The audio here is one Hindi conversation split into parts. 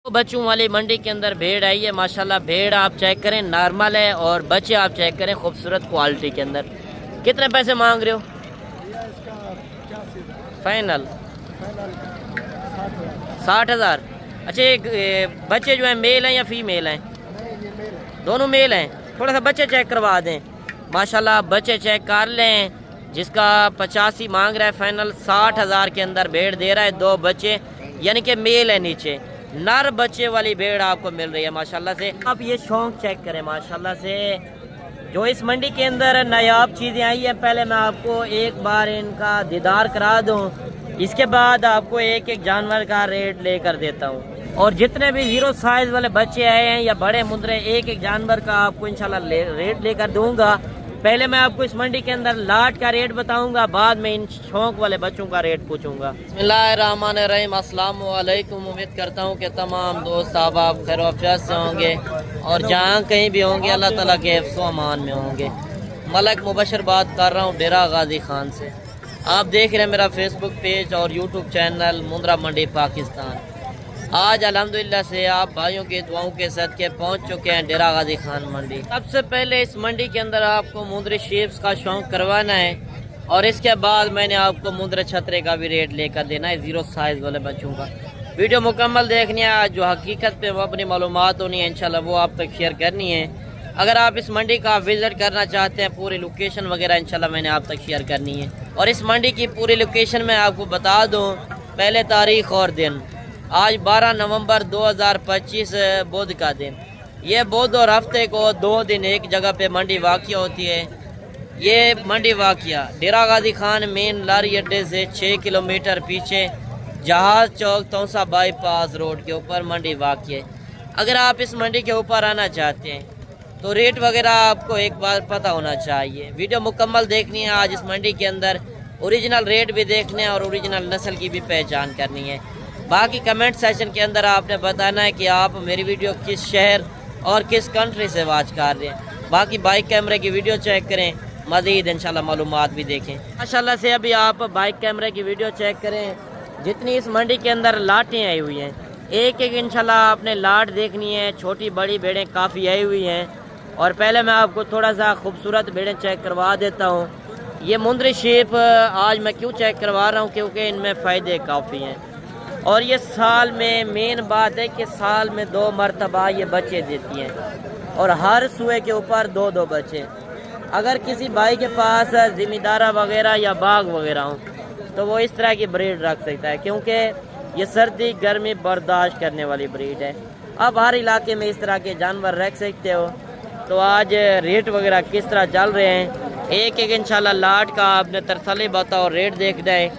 बच्चों वाली मंडी के अंदर भेड़ आई है माशाल्लाह। भेड़ आप चेक करें नॉर्मल है और बच्चे आप चेक करें खूबसूरत क्वालिटी के अंदर। कितने पैसे मांग रहे हो? फाइनल 60,000। अच्छा ये बच्चे जो हैं मेल हैं या फीमेल हैं? दोनों मेल हैं। थोड़ा सा बच्चे चेक करवा दें माशाल्लाह। बच्चे चेक कर लें। जिसका 85 मांग रहा है फाइनल 60,000 के अंदर भेड़ दे रहा है। 2 बच्चे यानी कि मेल है, नीचे नर बच्चे वाली भेड़ आपको मिल रही है माशाल्लाह से। आप ये शौक चेक करें माशाल्लाह से जो इस मंडी के अंदर नायाब चीज़ें आई हैं। पहले मैं आपको एक बार इनका दीदार करा दूं, इसके बाद आपको एक एक जानवर का रेट लेकर देता हूं। और जितने भी 0 साइज वाले बच्चे आए हैं या बड़े मुंदरे, एक एक जानवर का आपको इंशाल्लाह रेट लेकर दूंगा। पहले मैं आपको इस मंडी के अंदर लाट का रेट बताऊंगा, बाद में इन शौक वाले बच्चों का रेट पूछूंगा। बिस्मिल्लाहिर्रहमानिर्रहीम, अस्सलाम वालेकुम। उम्मीद करता हूं कि तमाम दोस्त आप खैर वफियत से होंगे और जहां कहीं भी होंगे अल्लाह ताला के हिफ्ज़ व अमान में होंगे। मलक मुबशर बात कर रहा हूं डेरा गाजी खान से। आप देख रहे हैं मेरा फेसबुक पेज और यूट्यूब चैनल मुंद्रा मंडी पाकिस्तान। आज अल्हम्दुलिल्लाह से आप भाइयों की दुआओं के सदके पहुंच चुके हैं डेरा गाजी खान मंडी। सबसे पहले इस मंडी के अंदर आपको मुंद्रे शेप्स का शौक करवाना है और इसके बाद मैंने आपको मुंद्रे छतरे का भी रेट लेकर देना है 0 साइज वाले बच्चों का। वीडियो मुकम्मल देखनी है, जो हकीकत पे अपनी मालूमात होनी है इंशाल्लाह वो आप तक शेयर करनी है। अगर आप इस मंडी का विज़िट करना चाहते हैं, पूरी लोकेशन वगैरह इंशाल्लाह मैंने आप तक शेयर करनी है। और इस मंडी की पूरी लोकेशन मैं आपको बता दूँ, पहले तारीख और दिन। आज 12 नवंबर 2025 बुध का दिन। ये बुध और हफ्ते को 2 दिन एक जगह पे मंडी वाक़िया होती है। ये मंडी वाक़िया डेरा गाजी खान मेन लारी अड्डे से 6 किलोमीटर पीछे जहाज चौक तौसा बाईपास रोड के ऊपर मंडी वाक़िया है। अगर आप इस मंडी के ऊपर आना चाहते हैं तो रेट वगैरह आपको एक बार पता होना चाहिए। वीडियो मुकम्मल देखनी है। आज इस मंडी के अंदर ओरिजिनल रेट भी देखने हैं और ओरिजिनल नस्ल की भी पहचान करनी है। बाकी कमेंट सेक्शन के अंदर आपने बताना है कि आप मेरी वीडियो किस शहर और किस कंट्री से वॉच कर रहे हैं। बाकी बाइक कैमरे की वीडियो चेक करें, मज़ीद इंशाल्लाह मालूमात भी देखें माशाल्लाह से। अभी आप बाइक कैमरे की वीडियो चेक करें। जितनी इस मंडी के अंदर लाटें आई हुई हैं, एक एक इंशाल्लाह आपने लाट देखनी है। छोटी बड़ी भेड़ें काफ़ी आई हुई हैं। और पहले मैं आपको थोड़ा सा खूबसूरत भेड़ें चेक करवा देता हूँ। ये मुंद्री शेप आज मैं क्यों चेक करवा रहा हूँ, क्योंकि इनमें फ़ायदे काफ़ी हैं। और ये साल में मेन बात है कि साल में 2 मरतबा ये बच्चे देती हैं और हर सुए के ऊपर 2-2 बच्चे। अगर किसी भाई के पास ज़िम्मेदारा वगैरह या बाग वगैरह हो तो वो इस तरह की ब्रीड रख सकता है, क्योंकि ये सर्दी गर्मी बर्दाश्त करने वाली ब्रीड है। अब हर इलाके में इस तरह के जानवर रख सकते हो। तो आज रेट वगैरह किस तरह चल रहे हैं, एक एक इंशाल्लाह लाट का आपने तरसली बताओ रेट देखना है।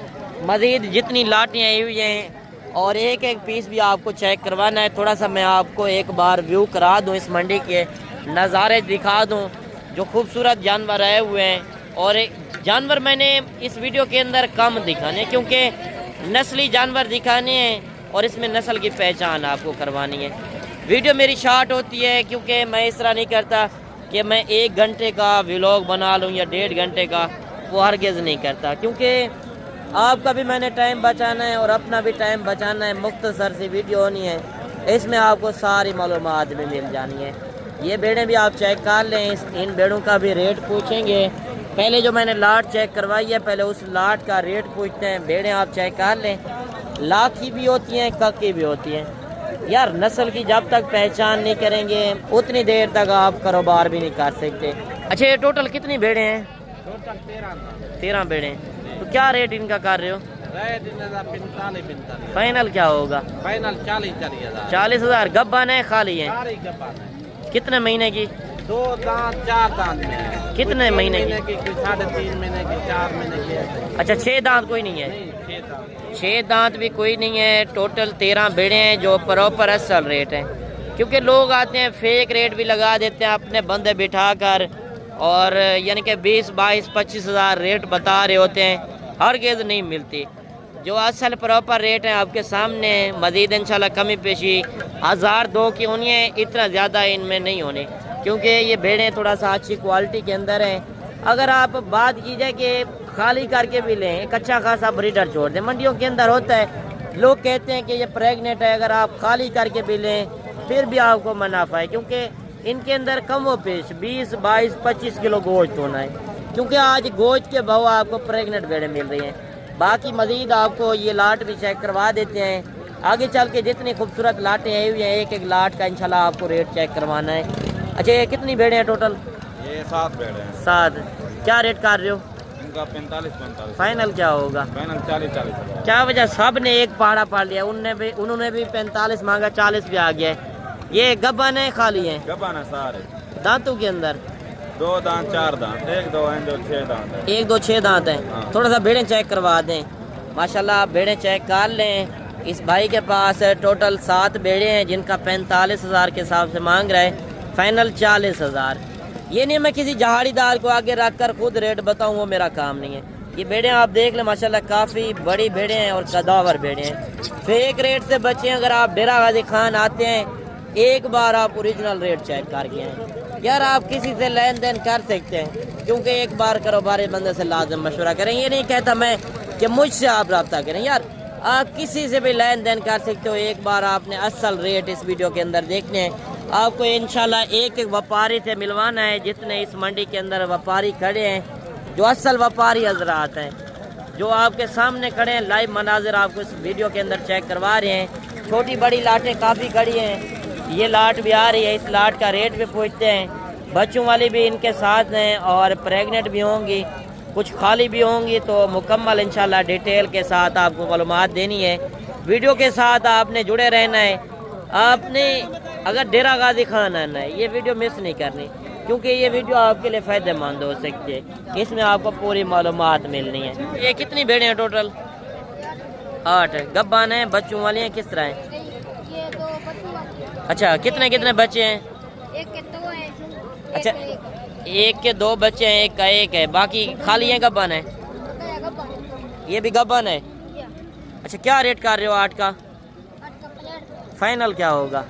मज़ीद जितनी लाटें आई हुई हैं और एक एक पीस भी आपको चेक करवाना है। थोड़ा सा मैं आपको एक बार व्यू करा दूं, इस मंडी के नज़ारे दिखा दूं। जो खूबसूरत जानवर आए हुए हैं और एक जानवर मैंने इस वीडियो के अंदर कम दिखाने, क्योंकि नस्ली जानवर दिखाने हैं और इसमें नस्ल की पहचान आपको करवानी है। वीडियो मेरी शॉर्ट होती है क्योंकि मैं इस तरह नहीं करता कि मैं 1 घंटे का व्लॉग बना लूँ या 1.5 घंटे का, वो हरगिज़ नहीं करता। क्योंकि आपका भी मैंने टाइम बचाना है और अपना भी टाइम बचाना है। मुख्तसर सी वीडियो होनी है, इसमें आपको सारी मालूमात भी मिल जानी है। ये भेड़ें भी आप चेक कर लें, इन भेड़ों का भी रेट पूछेंगे। पहले जो मैंने लाट चेक करवाई है, पहले उस लाट का रेट पूछते हैं। भेड़ें आप चेक कर लें, लाखी भी होती हैं, कक्की भी होती हैं। यार नस्ल की जब तक पहचान नहीं करेंगे उतनी देर तक आप कारोबार भी नहीं कर सकते। अच्छा ये टोटल कितनी भेड़ें हैं? टोटल 13 भेड़ें। तो क्या रेट इनका कर रहे हो? रेट 45 फाइनल क्या होगा? फाइनल 40,000। 40,000। गब्बान है खाली है? कितने महीने की? 2 दांत 4 दांत में। कितने महीने की? 3.5 महीने की, 4 महीने की। अच्छा 6 दांत कोई नहीं है? 6 दांत भी कोई नहीं है। टोटल 13 भेड़ें हैं जो प्रॉपर असल रेट है। क्योंकि लोग आते हैं फेक रेट भी लगा देते हैं अपने बंदे बिठा कर, और यानी कि 20, 22, 25,000 रेट बता रहे होते हैं, हरगिज़ नहीं मिलती। जो असल प्रॉपर रेट है आपके सामने। मज़ीद इंशाल्लाह कमी पेशी 1000-2 की होनी है, इतना ज़्यादा इनमें नहीं होने, क्योंकि ये भेड़ें थोड़ा सा अच्छी क्वालिटी के अंदर हैं। अगर आप बात की जाए कि खाली करके भी लें, एक अच्छा खासा ब्रीडर छोड़ दें। मंडियों के अंदर होता है लोग कहते हैं कि ये प्रेग्नेंट है, अगर आप खाली करके भी लें फिर भी आपको मुनाफा है, क्योंकि इनके अंदर कम व पेश 20, 22, 25 किलो गोश्त होना है, क्योंकि आज गोश्त के भाव आपको प्रेग्नेंट भेड़ें मिल रही हैं। बाकी मज़ीद आपको ये लाट भी चेक करवा देते हैं। आगे चल के जितनी खूबसूरत लाटें आई हुई हैं, एक एक लाट का इंशाल्लाह आपको रेट चेक करवाना है। अच्छा, ये कितनी भेड़ें हैं टोटल? ये 7 भेड़े हैं। 7। क्या रेट कर रहे हो? इनका 45-45। फाइनल क्या होगा? फाइनल 40-40। क्या वजह सब ने एक पहाड़ा पाल लिया, उन्होंने भी 45 मांगा, 40 भी आ गया है। ये गब्बन है खाली है? गब्बन है सारे। दांतों के अंदर 2 दांत 4 दांत, 1 2 हैं जो 6 दांत है। 1 2 6 दांत हैं। हाँ। थोड़ा सा भेड़ें चेक करवा दें। माशाल्लाह भेड़ें चेक कर लें। इस भाई के पास टोटल 7 भेड़े हैं जिनका 45,000 के हिसाब से मांग रहा है, फाइनल 40,000। ये नहीं मैं किसी जहाड़ीदार को आगे रख कर खुद रेट बताऊं, वो मेरा काम नहीं है। ये भेड़ें आप देख लें माशाल्लाह काफ़ी बड़ी भेड़ें हैं और कदावर भेड़ें हैं। फेक रेट से बचें। अगर आप डेरा गाजी खान आते हैं एक बार आप ओरिजिनल रेट चेक करके आए। यार आप किसी से लेन देन कर सकते हैं, क्योंकि एक बार कारोबारी बंदे से लाजम मशवरा करें। ये नहीं कहता मैं कि मुझसे आप रब्ता करें, यार आप किसी से भी लेन देन कर सकते हो। एक बार आपने असल रेट इस वीडियो के अंदर देखने हैं। आपको इंशाल्लाह एक एक व्यापारी से मिलवाना है, जितने इस मंडी के अंदर व्यापारी खड़े हैं, जो असल व्यापारी हजरात हैं, जो आपके सामने खड़े हैं। लाइव मनाजिर आपको इस वीडियो के अंदर चेक करवा रहे हैं। छोटी बड़ी लाटें काफ़ी खड़ी हैं। ये लाट भी आ रही है, इस लाट का रेट भी पूछते हैं। बच्चों वाली भी इनके साथ हैं और प्रेग्नेंट भी होंगी, कुछ खाली भी होंगी। तो मुकम्मल इंशाल्लाह डिटेल के साथ आपको मालूमात देनी है। वीडियो के साथ आपने जुड़े रहना है। आपने अगर डेरा गाजी खान आना है, ये वीडियो मिस नहीं करनी, क्योंकि ये वीडियो आपके लिए फ़ायदेमंद हो सकती है। इसमें आपको पूरी मालूमात मिलनी है। ये कितनी भेड़ें हैं टोटल? 8 गब्बान हैं, बच्चों वाली हैं, किस तरह हैं? ये 2 बच्चों वाली है। अच्छा, कितने कितने बच्चे हैं? एक के 2 है। अच्छा, एक के 2 बच्चे हैं, एक का 1 है, बाकी खाली हैं गब्बान है? ये भी गब्बान है। अच्छा, क्या रेट कर रहे हो 8 का? फाइनल क्या होगा?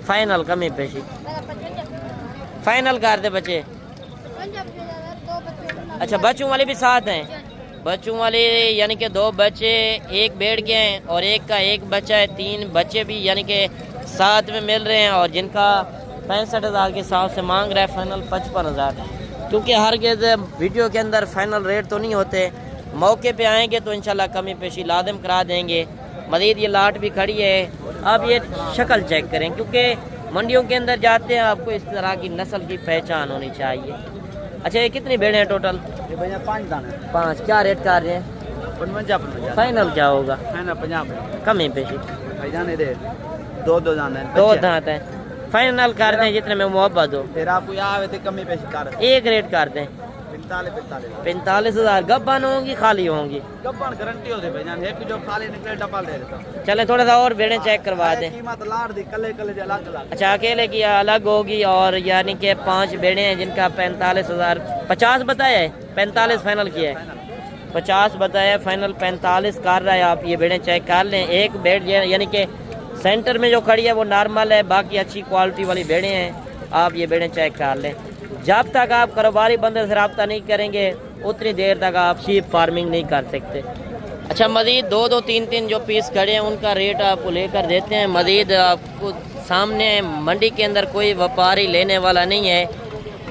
फाइनल कमी पेशी फाइनल कर दे बच्चे। अच्छा, बच्चों वाले भी साथ हैं? बच्चों वाले यानी कि 2 बच्चे एक बेड़ के हैं और एक का 1 बच्चा है। 3 बच्चे भी यानी कि साथ में मिल रहे हैं, और जिनका 65,000 के हिसाब से मांग रहा है फाइनल 55,000। क्योंकि हर वीडियो के अंदर फाइनल रेट तो नहीं होते, मौके पे आएंगे तो इंशाल्लाह कमी पेशी लादम करा देंगे। मज़ीद ये लाट भी खड़ी है। आप ये शक्ल चेक करें, क्योंकि मंडियों के अंदर जाते हैं आपको इस तरह की नस्ल की पहचान होनी चाहिए। अच्छा, ये कितनी भेड़ें हैं टोटल? ये भैया 5 दाने। 5। क्या रेट कर रहे हैं? 55। फाइनल क्या होगा? है ना 50 कमी पेशी भाई जाने दे। 2 दाने हैं। 2 दांत हैं। फाइनल कर दें जितने में मोहब्बत हो। फिर आपको यहाँ आवे थे कमी पेशी कर। एक रेट कर दें 45,000। गब्बान होंगी खाली होंगी? गब्बन गारंटी होती भैया, एक जो खाली निकले डबल दे देता। चलें थोड़ा सा और भेड़ें चेक करवा दें। कीमत लाड़ दी कले कले अलग अलग। अच्छा, अकेले की अलग होगी, और यानी कि 5 भेड़े हैं जिनका 45,000। 50 बताया है, 45 फाइनल किया है। 50 बताया, फाइनल 45 कर रहा है। आप ये भेड़ें चेक कर लें। एक भेड़ यानी कि सेंटर में जो खड़ी है वो नॉर्मल है, बाकी अच्छी क्वालिटी वाली भेड़ें हैं। आप ये भेड़ें चेक कर लें। जब तक आप कारोबारी बंदे से रब्ता नहीं करेंगे उतनी देर तक आप शीप फार्मिंग नहीं कर सकते। अच्छा, मज़ीद 2-2 3-3 जो पीस खड़े हैं उनका रेट आपको लेकर देते हैं। मज़ीद आपको सामने मंडी के अंदर कोई व्यापारी लेने वाला नहीं है,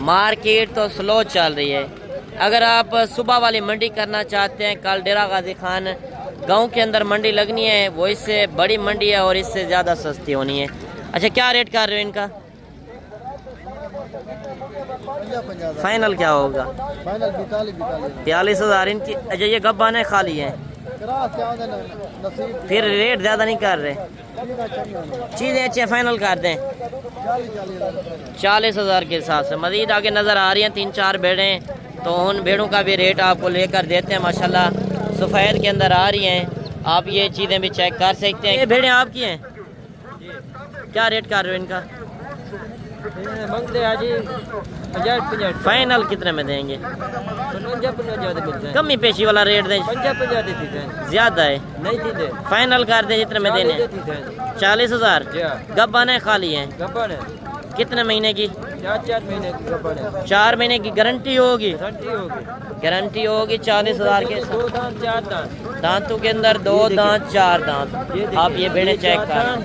मार्केट तो स्लो चल रही है। अगर आप सुबह वाली मंडी करना चाहते हैं, कल डेरा गाजी खान गांव के अंदर मंडी लगनी है, वो इससे बड़ी मंडी है और इससे ज़्यादा सस्ती होनी है। अच्छा, क्या रेट कर रहे हो इनका? फाइनल क्या होगा? 42,000 इनकी। अच्छा, ये गब्बान है खाली है? फिर रेट ज़्यादा नहीं कर रहे, चीज़ें अच्छी फाइनल कर दें 40,000 के हिसाब से। मज़ीद आगे नज़र आ रही हैं 3-4 भेड़ें, तो उन भेड़ों का भी रेट आपको लेकर देते हैं। माशाल्लाह सफ़ेद के अंदर आ रही हैं, आप ये चीज़ें भी चेक कर सकते हैं। ये भेड़ें आपकी हैं? क्या रेट कर रहे हो इनका? फाइनल कितने में देंगे? कमी पेशी वाला रेट दें, ज़्यादा है नहीं दे। फाइनल कर दें जितने में देने। 40,000। गब्बान है खाली है? कितने महीने की? 4 महीने की। 4 महीने की गारंटी होगी? गारंटी होगी 40,000 के। 2 दांत 4 दांत दांतों के अंदर 2 दांत 4 दांत। आप ये भेड़ें चेक कर,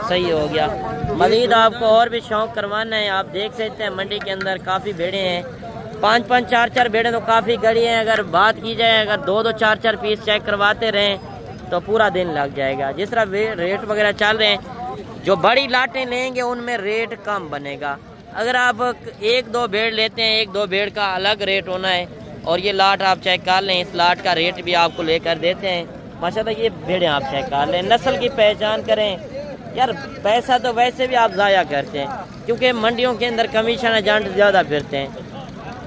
सही हो गया। मज़ीद आपको और भी शौक़ करवाना है, आप देख सकते हैं मंडी के अंदर काफ़ी भेड़ें हैं, 5-5 4-4 भेड़ें तो काफ़ी गड़ी हैं। अगर बात की जाए, अगर 2-2 4-4 पीस चेक करवाते रहें तो पूरा दिन लग जाएगा। जिस तरह रेट वगैरह चल रहे हैं, जो बड़ी लाटें लेंगे उनमें रेट कम बनेगा। अगर आप 1-2 भेड़ लेते हैं, 1-2 भेड़ का अलग रेट होना है। और ये लाट आप चेक कर लें, इस लाट का रेट भी आपको लेकर देते हैं। माशाल्लाह ये भेड़ें आप चेक कर लें, नस्ल की पहचान करें। यार पैसा तो वैसे भी आप ज़ाया करते हैं, क्योंकि मंडियों के अंदर कमीशन एजेंट ज़्यादा फिरते हैं।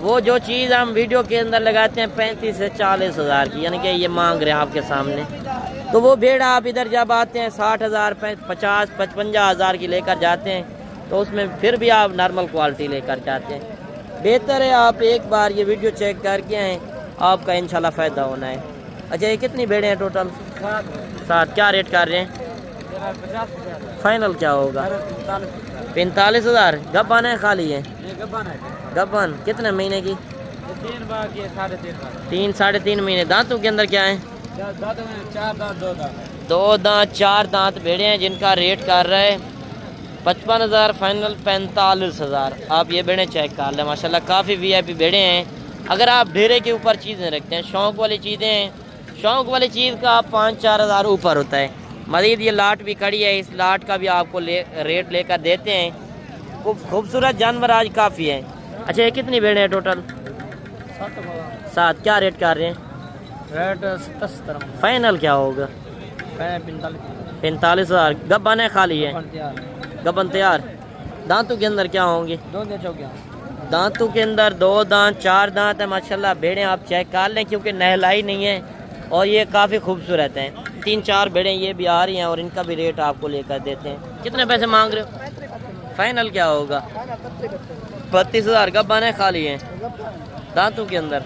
वो जो चीज़ हम वीडियो के अंदर लगाते हैं 35 से 40 हज़ार की, यानी कि ये मांग रहे हैं आपके सामने, तो वो भेड़ आप इधर जब आते हैं 60 हज़ार 50 55 हज़ार की लेकर जाते हैं, तो उसमें फिर भी आप नॉर्मल क्वालिटी लेकर जाते हैं। बेहतर है आप एक बार ये वीडियो चेक करके आएँ, आपका इंशाल्लाह फ़ायदा होना है। अच्छा ये कितनी भेड़ें हैं टोटल? 7। क्या रेट कर रहे हैं? फाइनल क्या होगा? 45 हज़ार। गब्बान है खाली है? गब्बान कितने महीने की? 3 साढ़े 3 महीने। दांतों के अंदर क्या है? 2 दांत 4 दांत भेड़े हैं, जिनका रेट कर रहा है 55 हज़ार, फाइनल 45 हज़ार। आप ये भेड़ें चेक कर लें, माशाल्लाह काफ़ी VIP भेड़े हैं। अगर आप ढेरे के ऊपर चीज़ें रखते हैं, शौक़ वाली चीज़ें हैं, शौक़ वाली चीज़ का 5-4 हज़ार ऊपर होता है। मज़ीद ये लाट भी खड़ी है, इस लाट का भी आपको रेट लेकर देते हैं। खूबसूरत जानवर आज काफ़ी है। अच्छा ये कितनी भेड़ें हैं टोटल? 7। क्या रेट कर रहे हैं? रेट 77। फाइनल क्या होगा? 45 हज़ार। गब्बान है खाली है? गब्बन तैयार। दांतों के अंदर क्या होंगे? दांतों के अंदर 2 दांत 4 दांत है। माशाल्लाह भेड़ें आप चेक कर लें, क्योंकि नहलाई नहीं है और ये काफ़ी खूबसूरत हैं। 3-4 भेड़ें ये भी आ रही हैं और इनका भी रेट आपको लेकर देते हैं। कितने पैसे मांग रहे हो? फाइनल क्या होगा? 32 हज़ार। गब्बान है खाली है? दांतों के अंदर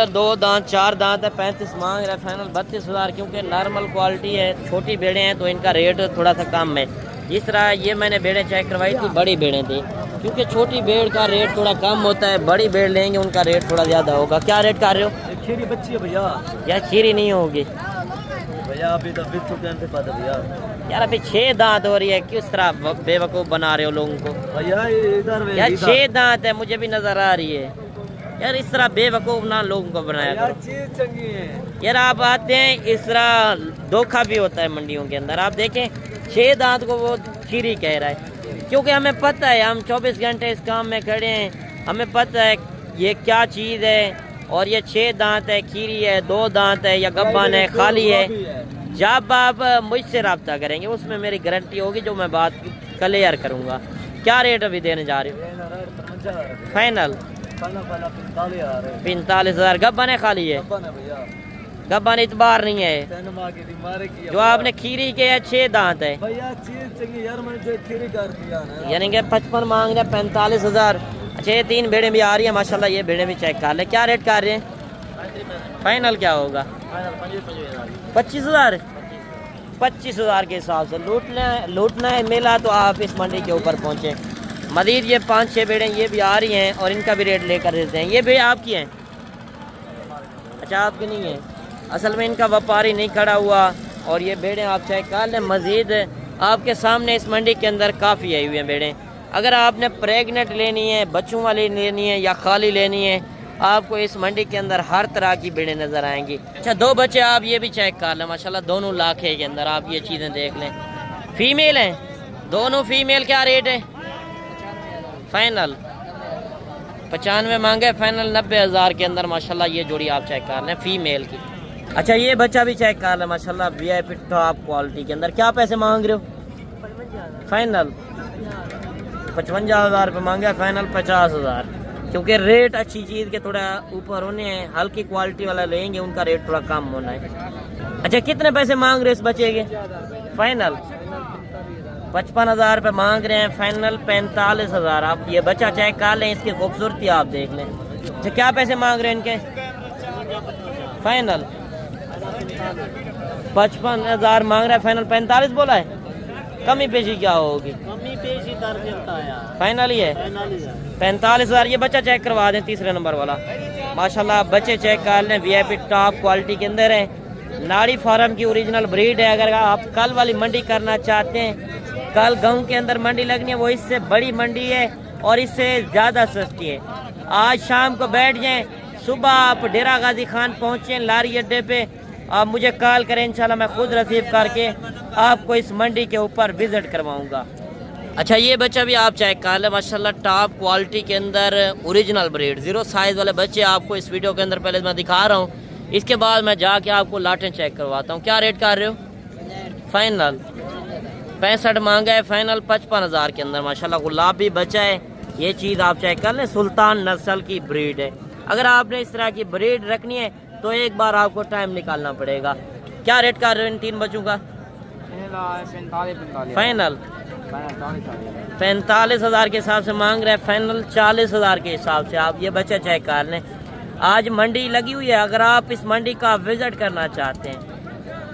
2 दांत 4 दांत है। 35 मांग रहा है, फाइनल 32 हज़ार। क्योंकि नॉर्मल क्वालिटी है, छोटी भेड़ें हैं तो इनका रेट थोड़ा सा कम है। जिस तरह ये मैंने भेड़ें चेक करवाई थी, बड़ी भेड़ें थी, क्योंकि छोटी भेड़ का रेट थोड़ा कम होता है, बड़ी भेड़ लेंगे उनका रेट थोड़ा ज़्यादा होगा। क्या रेट कर रहे हो? खीरी बच्ची है भैया। यार खीरी नहीं होगी भैया, अभी तो भैया। यार अभी 6 दांत हो रही है, किस तरह बेवकूफ़ बना रहे हो लोगों को भैया? इधर यार 6 दांत है, मुझे भी नजर आ रही है। यार इस तरह बेवकूफ़ ना लोगों को बनाया करो। चीज चंगी है यार आप आते हैं, इस तरह धोखा भी होता है मंडियों के अंदर। आप देखें 6 दांत को वो खीरी कह रहा है, क्योंकि हमें पता है, हम 24 घंटे इस काम में खड़े हैं, हमें पता है ये क्या चीज़ है। और ये 6 दांत है, खीरी है, 2 दांत है, या गब्बान है, खाली है। जब आप मुझसे रब्ता करेंगे उसमें मेरी गारंटी होगी, जो मैं बात क्लियर करूँगा। क्या रेट अभी देने जा रहे हो? फाइनल 45 हज़ार। गब्बान है खाली है? गब्बान इतबार नहीं है। जो आपने खीरी के है 6 दांत है, यानी कि 55 मांग रहे, 45 हज़ार। अच्छा ये 3 भेड़ें भी आ रही है माशाल्लाह, ये भेड़ें भी चेक कर ले। क्या रेट कर रहे हैं? फाइनल क्या होगा? 25 हज़ार। 25 हज़ार के हिसाब से लूटना है मेला, तो आप इस मंडी के ऊपर पहुँचे। मज़ीद ये 5-6 भेड़ें ये भी आ रही हैं और इनका भी रेट लेकर देते हैं। ये भेड़ आपकी हैं? अच्छा आपकी नहीं है, असल में इनका व्यापारी नहीं खड़ा हुआ। और ये भेड़ें आप चेक कर लें। मज़ीद आपके सामने इस मंडी के अंदर काफ़ी आई हुई हैं भेड़ें। अगर आपने प्रेगनेंट लेनी है, बच्चों वाली लेनी है या खाली लेनी है, आपको इस मंडी के अंदर हर तरह की भेड़ें नज़र आएंगी। अच्छा 2 बच्चे आप ये भी चेक कर लें, माशाल्लाह दोनों लाखे के अंदर आप ये चीज़ें देख लें। फीमेल हैं दोनों। फीमेल क्या रेट है? फाइनल 95 मांगे, फाइनल 90 हज़ार के अंदर। माशाल्लाह ये जोड़ी आप चेक कर लें फीमेल की। अच्छा ये बच्चा भी चेक कर लें, माशाल्लाह VIP टॉप क्वालिटी के अंदर। क्या पैसे मांग रहे हो? फाइनल 55 हज़ार रुपये मांगे, फाइनल 50 हज़ार। क्योंकि रेट अच्छी चीज़ के थोड़ा ऊपर होने हैं, हल्की क्वालिटी वाला लेंगे उनका रेट थोड़ा कम होना है। अच्छा कितने पैसे मांग रहे हैं इस बच्चे के? फाइनल 55 हज़ार रुपये मांग रहे हैं, फाइनल 45 हज़ार। आप ये बच्चा चेक कर लें, इसकी खूबसूरती आप देख लें। अच्छा क्या पैसे मांग रहे हैं इनके? फाइनल 55 हज़ार मांग रहा है, फाइनल 45 बोला है। कमी पेशी क्या होगी? कमी पेशी कर देता है यार। फाइनल ही है 45 हज़ार। ये बच्चा चेक करवा दें, तीसरे नंबर वाला। माशाल्लाह बच्चे चेक कर लें, वीआईपी टॉप क्वालिटी के अंदर है। नाड़ी फार्म की ओरिजिनल ब्रीड है। अगर आप कल वाली मंडी करना चाहते हैं, कल गाँव के अंदर मंडी लगनी है, वो इससे बड़ी मंडी है और इससे ज़्यादा सस्ती है। आज शाम को बैठ जाएं, सुबह आप डेरा गाजी खान पहुँचें लारी अड्डे पे, आप मुझे कॉल करें, इंशाल्लाह मैं खुद रिसीव करके आपको इस मंडी के ऊपर विज़िट करवाऊँगा। अच्छा ये बच्चा भी आप चेक कर लें, माशाल्लाह टॉप क्वालिटी के अंदर ओरिजिनल ब्रीड 0 साइज़ वाले बच्चे आपको इस वीडियो के अंदर पहले मैं दिखा रहा हूँ। इसके बाद मैं जाके आपको लाटें चेक करवाता हूँ। क्या रेट कर रहे हो? फाइनल 65 मांगा है, फाइनल 55,000 के अंदर। माशाल्लाह गुलाबी बच्चा है। ये चीज़ आप चेक कर लें, सुल्तान नस्ल की ब्रीड है। अगर आपने इस तरह की ब्रीड रखनी है तो एक बार आपको टाइम निकालना पड़ेगा। क्या रेट कर रहे हो इन 3 बच्चों का? फाइनल 45,000 के हिसाब से मांग रहे हैं, फाइनल 40,000 के हिसाब से। आप ये बच्चा चेक कर लें। आज मंडी लगी हुई है, अगर आप इस मंडी का विज़िट करना चाहते हैं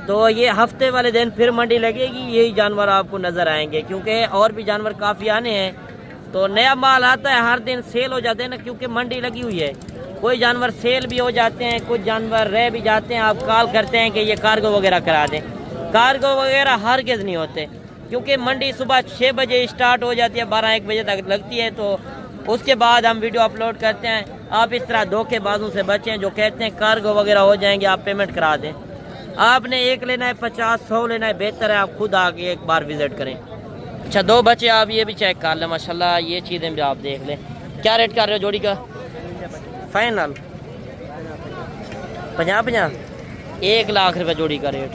तो ये हफ्ते वाले दिन फिर मंडी लगेगी, यही जानवर आपको नज़र आएंगे, क्योंकि और भी जानवर काफ़ी आने हैं। तो नया माल आता है, हर दिन सेल हो जाते हैं ना, क्योंकि मंडी लगी हुई है। कोई जानवर सेल भी हो जाते हैं, कुछ जानवर रह भी जाते हैं। आप कॉल करते हैं कि ये कार्गो वगैरह करा दें, कार्गो वगैरह हरगिज़ नहीं होते, क्योंकि मंडी सुबह 6 बजे स्टार्ट हो जाती है, 12-1 बजे तक लगती है। तो उसके बाद हम वीडियो अपलोड करते हैं। आप इस तरह धोखेबाजों से बचें जो कहते हैं कार्गो वगैरह हो जाएंगे, आप पेमेंट करा दें। आपने एक लेना है, 50-100 लेना है, बेहतर है आप खुद आके एक बार विज़िट करें। अच्छा 2 बच्चे आप ये भी चेक कर लें, माशाल्लाह ये चीज़ें भी आप देख लें। क्या रेट कर रहे हो जोड़ी का? फाइनल 50-50 1 लाख रुपये जोड़ी का रेट।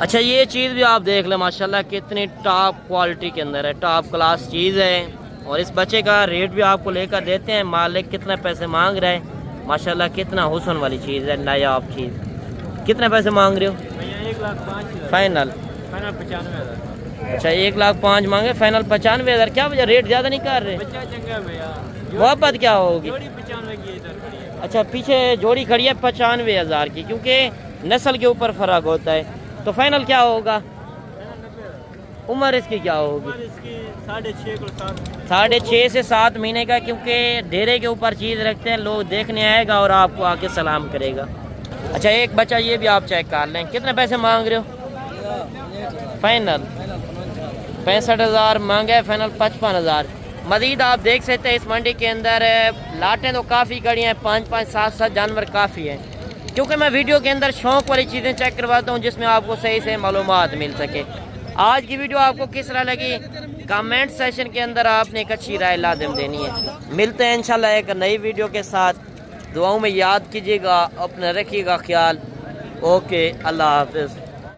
अच्छा ये चीज़ भी आप देख लें, माशाल्लाह कितनी टॉप क्वालिटी के अंदर है, टॉप क्लास चीज़ है। और इस बच्चे का रेट भी आपको लेकर देते हैं। मालिक कितने पैसे मांग रहा है, माशाल्लाह कितना हुस्न वाली चीज़ है, नायाब चीज़। कितने पैसे मांग रहे हो? 1,05,000 फाइनल 95,000। अच्छा 1,05,000 मांगे, फाइनल 95,000। क्या वजह रेट ज़्यादा नहीं कर रहे? बच्चा चंगा भैया, वापस क्या होगी? जोड़ी 95 की इधर खड़ी है। अच्छा पीछे जोड़ी खड़ी है 95,000 की, क्योंकि नस्ल के ऊपर फ़र्क होता है। तो फाइनल क्या होगा? उम्र इसकी क्या होगी? इसकी 6.5 6.5 से 7 महीने का, क्योंकि डेरे के ऊपर चीज़ रखते हैं, लोग देखने आएगा और आपको आके सलाम करेगा। अच्छा एक बच्चा ये भी आप चेक कर लें। कितने पैसे मांग रहे हो? फाइनल 65,000 मांगा है, फाइनल 55,000। मज़ीद आप देख सकते हैं इस मंडी के अंदर लाटें तो काफ़ी खड़ी हैं, 5-5, 7-7 जानवर काफ़ी हैं, क्योंकि मैं वीडियो के अंदर शौक़ वाली चीज़ें चेक करवाता हूँ जिसमें आपको सही से मालूमात मिल सके। आज की वीडियो आपको किस तरह लगी, कमेंट सेशन के अंदर आपने एक अच्छी राय लाजिम देनी है। मिलते हैं इंशाल्लाह एक नई वीडियो के साथ। दुआओं में याद कीजिएगा, अपना रखिएगा ख्याल। ओके, अल्लाह हाफिज़।